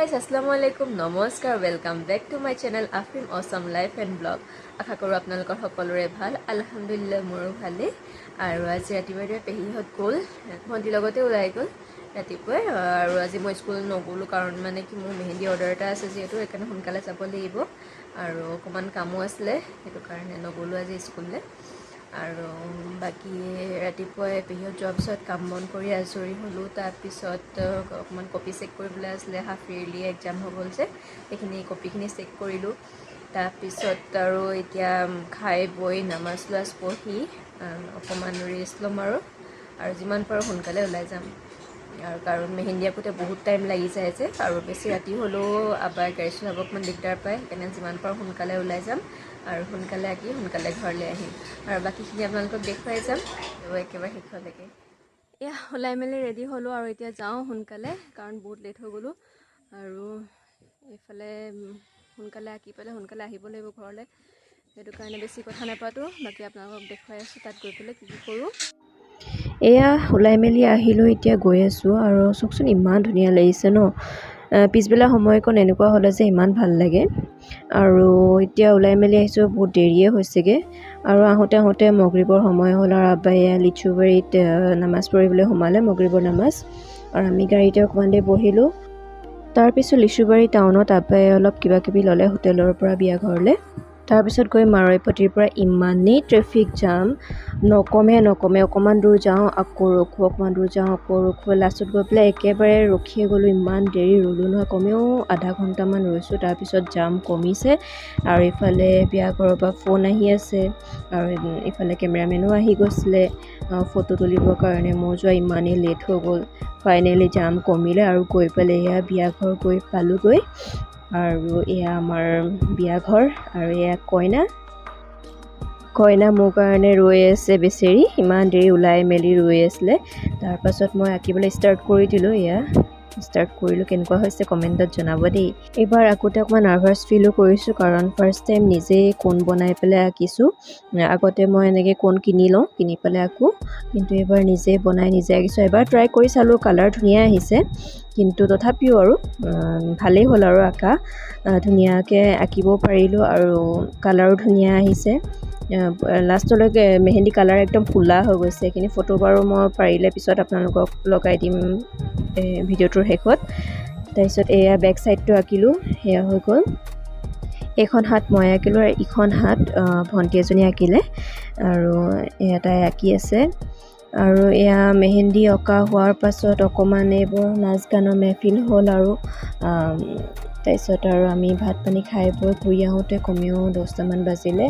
guys, Assalamualaikum, Namaskar, welcome back to my channel Afrim Awesome Life and Blog. আশা কৰো আপোনালোকৰ সকলোৰে ভাল। আলহামদুলিল্লাহ মোৰো ভালে। আৰু আজি ৰাতিপুৱাই পেহিহত গ'ল, ভণ্টিৰ লগতে ওলাই গ'ল ৰাতিপুৱাই। আৰু আজি মই স্কুল নগ'লো কাৰণ মানে কি মোৰ মেহেন্দি অৰ্ডাৰ এটা আছে যিহেতু সেইকাৰণে সোনকালে যাব লাগিব আৰু অকণমান কামো আছিলে সেইটো কাৰণে নগ'লো আজি স্কুললৈ। আৰু বাকী ৰাতিপুৱাই পেহিহত যোৱাৰ পিছত কাম বন কৰি আজৰি হ'লোঁ। তাৰপিছত অকণমান কপি চেক কৰিবলৈ আছিলে, হাফ ইয়েৰলি এক্সাম হৈ গ'ল যে সেইখিনি কপিখিনি চেক কৰিলোঁ। তাৰপিছত আৰু এতিয়া খাই বৈ নামাজ ক্লাছ পঢ়ি অকণমান ৰেষ্ট ল'ম আৰু যিমান পাৰোঁ সোনকালে ওলাই যাম। আৰু কাৰণ মেহেন্দি আকোঁতে বহুত টাইম লাগি যায় যে, আৰু বেছি ৰাতি হ'লেও আবাই গাড়ী চলাব অকণমান দিগদাৰ পায়, সেইকাৰণে যিমান পাৰোঁ সোনকালে ওলাই যাম আৰু সোনকালে আঁকি সোনকালে ঘৰলৈ আহিম। আৰু বাকীখিনি আপোনালোকক দেখুৱাই যাম একেবাৰে শেষলৈকে। এয়া ওলাই মেলি ৰেডি হ'লোঁ আৰু এতিয়া যাওঁ সোনকালে কাৰণ বহুত লেট হৈ গ'লোঁ। আৰু এইফালে সোনকালে আঁকি পেলাই সোনকালে আহিব লাগিব ঘৰলৈ, সেইটো কাৰণে বেছি কথা নাপাতোঁ। বাকী আপোনালোকক দেখুৱাই আছোঁ তাত গৈ পেলাই কি কৰোঁ। এয়া ওলাই মেলি আহিলোঁ, এতিয়া গৈ আছোঁ আৰু চাওকচোন ইমান ধুনীয়া লাগিছে ন। পিছবেলা সময়কণ এনেকুৱা হ'লে যে ইমান ভাল লাগে। আৰু এতিয়া ওলাই মেলি আহিছোঁ, বহুত দেৰিয়ে হৈছেগৈ। আৰু আহোঁতে মগৰিবৰ সময় হ'ল আৰু আব্বাই লিচুবাৰীত নামাজ পঢ়িবলৈ সোমালে, মগৰিবৰ নামাজ। আৰু আমি গাড়ীতে অকণমান দেৰি বহিলোঁ। তাৰপিছত লিচুবাৰী টাউনত আব্বাই অলপ কিবাকিবি ল'লে হোটেলৰ পৰা বিয়া ঘৰলৈ। তাৰপিছত গৈ মাৰৈপতিৰ পৰা ইমানেই ট্ৰেফিক জাম নকমে অকণমান দূৰ যাওঁ আকৌ ৰখোঁ, অকণমান দূৰ যাওঁ আকৌ ৰখোঁ। লাষ্টত গৈ পেলাই একেবাৰে ৰখিয়ে গ'লোঁ, ইমান দেৰি ৰ'লোঁ নহয়, কমেও আধা ঘণ্টামান ৰৈছোঁ। তাৰপিছত জাম কমিছে আৰু ইফালে বিয়া ঘৰৰ পৰা ফোন আহি আছে আৰু ইফালে কেমেৰামেনো আহি গৈছিলে ফটো তুলিবৰ কাৰণে। মোৰ যোৱা ইমানেই লেট হৈ গ'ল। ফাইনেলি জাম কমিলে আৰু গৈ পেলাই এয়া বিয়া ঘৰ গৈ পালোঁগৈ। আৰু এয়া আমাৰ বিয়া ঘৰ আৰু এয়া কইনা মোৰ কাৰণে ৰৈ আছে বেচেৰি, ইমান দেৰি ওলাই মেলি ৰৈ আছিলে। তাৰপাছত মই আঁকিবলৈ ষ্টাৰ্ট কৰি দিলোঁ। ষ্টাৰ্ট কৰিলোঁ, কেনেকুৱা হৈছে কমেণ্টত জনাব দেই। এইবাৰ আঁকোতে অকণমান নাৰ্ভাছ ফিলো কৰিছোঁ কাৰণ ফাৰ্ষ্ট টাইম নিজেই কোণ বনাই পেলাই আঁকিছোঁ। আগতে মই এনেকৈ কোণ কিনি লওঁ, কিনি পেলাই আঁকোঁ, কিন্তু এইবাৰ নিজে বনাই নিজে আঁকিছোঁ। এবাৰ ট্ৰাই কৰি চালোঁ, কালাৰ ধুনীয়া আহিছে, কিন্তু তথাপিও আৰু ভালেই হ'ল আৰু আঁকা। ধুনীয়াকৈ আঁকিব পাৰিলোঁ আৰু কালাৰো ধুনীয়া আহিছে। লাষ্টলৈকে মেহেন্দি কালাৰ একদম ফুলা হৈ গৈছে। সেইখিনি ফটো বাৰু মই পাৰিলে পিছত আপোনালোকক লগাই দিম ভিডিঅ'টোৰ শেষত। তাৰপিছত এয়া বেক ছাইডটো আঁকিলোঁ, সেয়া হৈ গ'ল। এইখন হাত মই আঁকিলোঁ আৰু ইখন হাত ভণ্টি এজনী আঁকিলে আৰু এয়া তাই আঁকি আছে। আৰু এয়া মেহেন্দি অঁকা হোৱাৰ পাছত অকণমান এইবোৰ নাচ গানৰ মেহফিল হ'ল আৰু তাৰপিছত আৰু আমি ভাত পানী খাই বৈ ঘূৰি আহোঁতে কমেও 10টামান বাজিলে।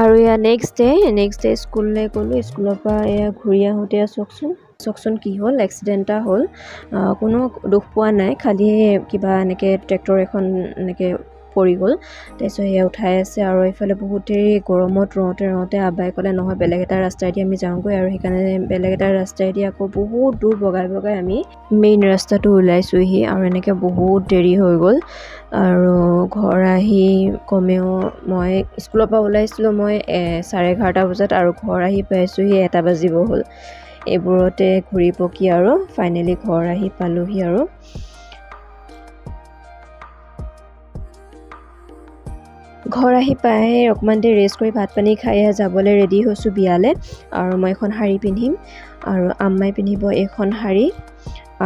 আৰু এয়া নেক্সট ডে স্কুললৈ গ'লোঁ। স্কুলৰ পৰা এয়া ঘূৰি আহোঁতে চাওকচোন কি হ'ল, এক্সিডেণ্ট এটা হ'ল। কোনো দুখ পোৱা নাই, খালি কিবা এনেকৈ ট্ৰেক্টৰ এখন এনেকৈ পৰি গ'ল। তাৰপিছত সেয়া উঠাই আছে আৰু এইফালে বহুত দেৰি গৰমত ৰওঁতে আব্বাই ক'লে নহয় বেলেগ এটা ৰাস্তাইদি আমি যাওঁগৈ, আৰু সেইকাৰণে বেলেগ এটা ৰাস্তাইদি আকৌ বহুত দূৰ বগাই আমি মেইন ৰাস্তাটো ওলাইছোঁহি আৰু এনেকৈ বহুত দেৰি হৈ গ'ল। আৰু ঘৰ আহি কমেও মই স্কুলৰ পৰা ওলাইছিলোঁ মই 11:30 বজাত আৰু ঘৰ আহি পাইছোঁহি 1 বাজিব হ'ল। এইবোৰতে ঘূৰি পকি আৰু ফাইনেলি ঘৰ আহি পালোঁহি। আৰু ঘৰ আহি পাই অকণমান দেৰি ৰেষ্ট কৰি ভাত পানী খাই যাবলৈ ৰেডি হৈছোঁ বিয়ালৈ। আৰু মই এখন শাৰী পিন্ধিম আৰু আম্মাই পিন্ধিব এইখন শাৰী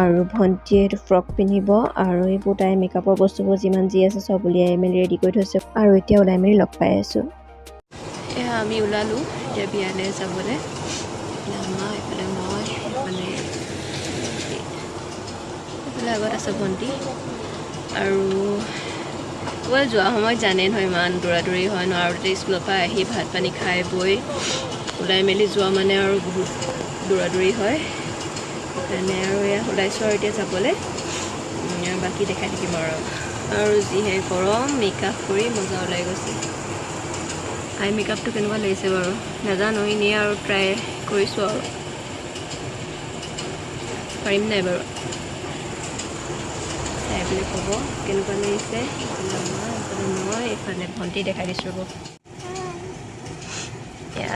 আৰু ভণ্টিয়ে এইটো ফ্ৰক পিন্ধিব। আৰু এইবোৰ তাই মেকআপৰ বস্তুবোৰ যিমান যি আছে চব উলিয়াই মেলি ৰেডি কৰি থৈছে আৰু এতিয়া ওলাই মেলি লগ পাই আছোঁ। এয়া আমি ওলালোঁ এতিয়া বিয়ালৈ যাবলৈ। আম্মা এইফালে মই এইফালে আগত আছে ভণ্টি। আৰু যোৱা সময়ত জানে নহয় ইমান দৌৰা দৌৰি হয় ন, আৰু তাতে স্কুলৰ পৰা আহি ভাত পানী খাই বৈ ওলাই মেলি যোৱা মানে আৰু বহুত দৌৰা দৌৰি হয়। সেইকাৰণে আৰু এয়া ওলাইছোঁ আৰু এতিয়া যাবলৈ। বাকী দেখাই থাকিম আৰু যিহে গৰম মেকআপ কৰি মজা ওলাই গৈছে। আই মেকআপটো কেনেকুৱা লাগিছে বাৰু নাজানো, এনেই আৰু ট্ৰাই কৰিছোঁ আৰু পাৰিম নাই বাৰু চাই বুলি ক'ব কেনেকুৱা লাগিছে। মই এইফালে ভণ্টি দেখাই দিছোঁ ৰ'ব।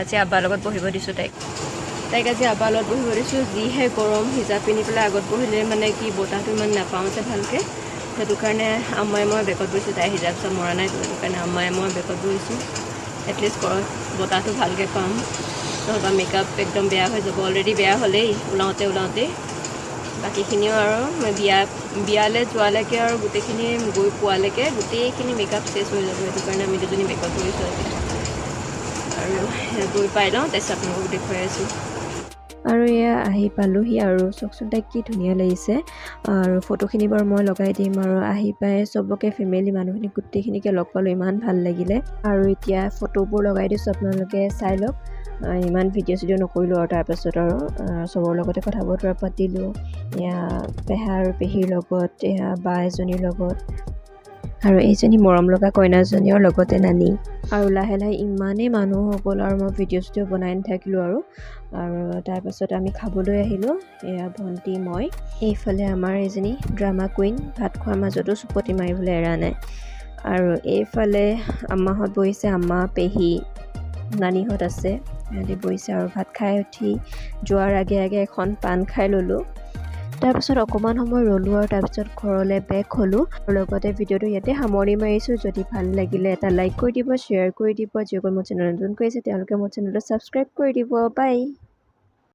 আজি আব্বাৰ লগত বহিব দিছোঁ তাইক আজি আব্বাৰ লগত বহিব দিছোঁ। যিহে গৰম হিজাব পিন্ধি পেলাই আগত বহিলে মানে কি বতাহটো ইমান নাপাওঁ যে ভালকৈ, সেইটো কাৰণে আম্মাই মই বেগত বহিছোঁ, তাই হিজাপ চাপ মৰা নাই, সেইটো কাৰণে আম্মাই মই বেগত বহিছোঁ। এটলিষ্ট ঘৰত বতাহটো ভালকৈ পাম, নহ'বা মেকআপ একদম বেয়া হৈ যাব, অলৰেডি বেয়া হ'লেই ওলাওঁতেই। বাকীখিনিও আৰু বিয়ালৈ যোৱালৈকে আৰু গোটেইখিনি গৈ পোৱালৈকে গোটেইখিনি মেকআপ চেছ হৈ যাব, সেইটো কাৰণে আমি দুজনী বেগত বহিছোঁ আজি। আৰু গৈ পাই লওঁ, তাৰপিছত আপোনালোকক দেখুৱাই আছোঁ। আৰু এয়া আহি পালোহি, আৰু চাওকচোন তাইক কি ধুনীয়া লাগিছে। আৰু ফটোখিনি বাৰু মই লগাই দিম। আৰু আহি পাই চবকে ফেমিলি মানুহখিনি গোটেইখিনিকে লগ পালোঁ, ইমান ভাল লাগিলে। আৰু এতিয়া ফটোবোৰ লগাই দিছোঁ, আপোনালোকে চাই লওক। ইমান ভিডিঅ' নকৰিলোঁ, আৰু তাৰপাছত আৰু চবৰ লগতে কথা বতৰা পাতিলোঁ, এয়া পেহা আৰু পেহীৰ লগত, এয়া বা এজনীৰ লগত, আৰু এইজনী মৰম লগা কইনাজনীৰ লগতে নানি। আৰু লাহে লাহে ইমানেই মানুহ হৈ গ'ল, আৰু মই ভিডিঅ' বনাই নাথাকিলোঁ। আৰু তাৰপাছত আমি খাবলৈ আহিলোঁ, এয়া ভণ্টি মই। এইফালে আমাৰ এজনী ড্ৰামা কুইন ভাত খোৱাৰ মাজতো চুপতি মাৰিবলৈ এৰা নাই। আৰু এইফালে আম্মাহঁত বহিছে, আম্মা পেহী নানীহঁত আছে, সিহঁতি বহিছে। আৰু ভাত খাই উঠি যোৱাৰ আগে আগে এখন পাণ খাই ল'লোঁ। তাৰপিছত অকণমান সময় ৰ'লোঁ, আৰু তাৰপিছত ঘৰলৈ বেক হ'লোঁ। লগতে ভিডিঅ'টো ইয়াতে সামৰণি মাৰিছোঁ। যদি ভাল লাগিলে এটা লাইক কৰি দিব, শ্বেয়াৰ কৰি দিব। যিসকল মোৰ চেনেল নতুন কৰিছে তেওঁলোকে মোৰ চেনেলটো ছাবস্ক্ৰাইব কৰি দিব। বাই।